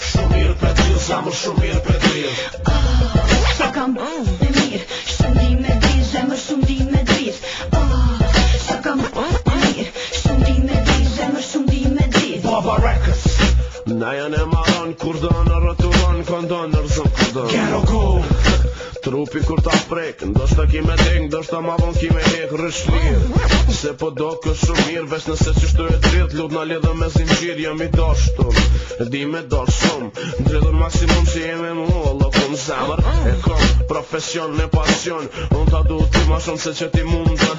shumë mirë për t'il, zemër shumë mirë për t'il. Sa kam e mirë, shumë di me di, zemër shumë di me drit. Sa kam e mirë, shumë di me di, zemër shumë di me drit. Baba Records. Na janë e maron, kur do në rëturon, kondon në rëzën kondon. Gero go. Trupi kur ta prek, ndoshta ki me deng, ndoshta ma von ki me hek rëshlir. Se po do kështë shumë mirë, veç nëse që shtu e drit, lut na lidhe me zingjir, jam I dashtur. Di me dash shumë, ndredhur maksimum që jemi mu, Allah kom zemër. E kom profesion me pasion, unë ta du ti ma shumë se që ti mundën.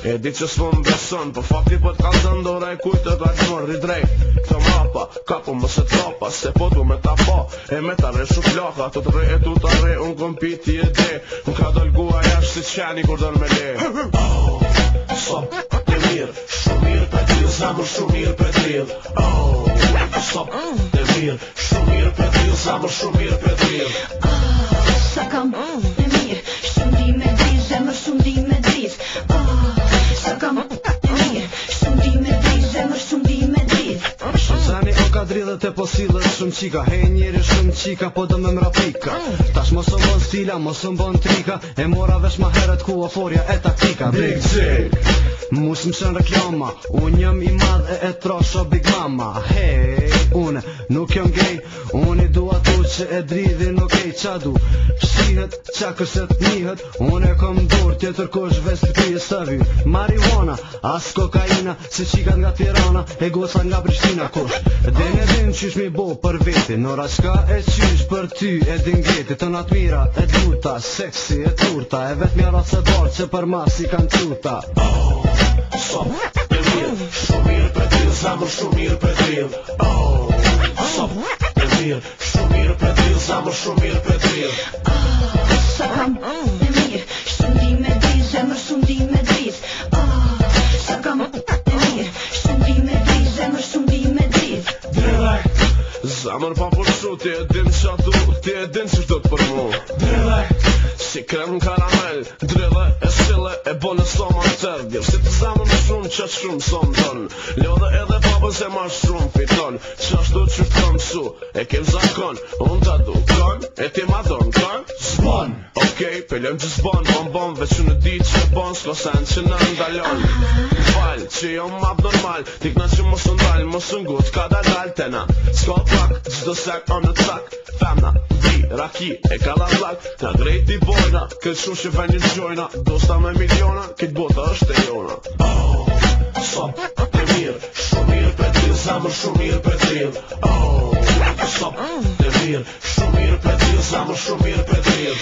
E di që s'pon beson, po fakti po t'kallzën dora e kujtë e t'akmër i drejt. Këto mapa, kapu më se tropa, se po du me ta pa, e me ta re shumë plaka, të t're e tu ta re, unë kom piti e de, unë ka dolgua jash si qeni kur dën me le. Sop e mirë, shumë mirë për t'il, zemër shumë mirë për t'il. Sop e mirë, shumë mirë për t'il, zemër shumë mirë për t'il. Sa kam e mirë, shumë di me di, zemër shumë di me drit. Sa kam e mirë, shumë di me di, zemër shumë di me drit. Zani o ka dridhet e posilët shumë qika, hej njeri shumë qika, po do me mrapika. Tash mos o bon stila, mos o bon trika, e mora vesh ma heret ku oforja e taktika. Big Zig. Mus më shën reklama, unë jëm I madh e trosho Big Mama. Hej, une nuk jëm gej, unë I dua tu që e dridhin okej, qa du pëshihet, qa kërset nihet, unë e kom dur tjetër kush ves të krije sëvi. Marijuana, as kokaina, se qikat nga Tirana, e goca nga Prishtina kush. Dhe ne din qysh mi bo për veti, nora qka e qysh për ty e dingeti, të nat mira, e duta, seksi, e turta, e vet mjera se barë që për mas I kanë quta. Sop e mirë, shumë mirë për t'il, zemër shumë mirë për t'il. Sop e mirë, shumë mirë për t'il, zemër shumë mirë për t'il. Sa kam e mirë, shumë di me di, zemër shumë di me drit. Sa kam e mirë, shumë di me di, zemër shumë di me drit. Direkt, zemër pa përshu, ti e din qa du, ti e din që shdo për mu. Direkt, si krem karamel, dridhe e stile e bone soma në tërdjër. Si të zemër më shumë që shumë som don, lodhe edhe babën se ma shumë fiton. Qashtu që të mësu, e kem zakon, unë ta du kon, e ti ma don kon, zbon. Okej, pelem që zbon, bon, veç në di që bon, s'ko sen që në ndalon. Fal, që jo map normal, tikna që mos ndal, mos ngut, ka dal tena. S'ko pak, gjdo sek on në cak, femna, raki e ka la vlak, na drejti bojna, këtë shumë që ven një gjojna, dosta me miliona, këtë bota është e jona. Sop e mirë, shumë mirë për t'il, zemër shumë mirë për t'il. Sop e mirë, shumë mirë për t'il, zemër shumë mirë për t'il.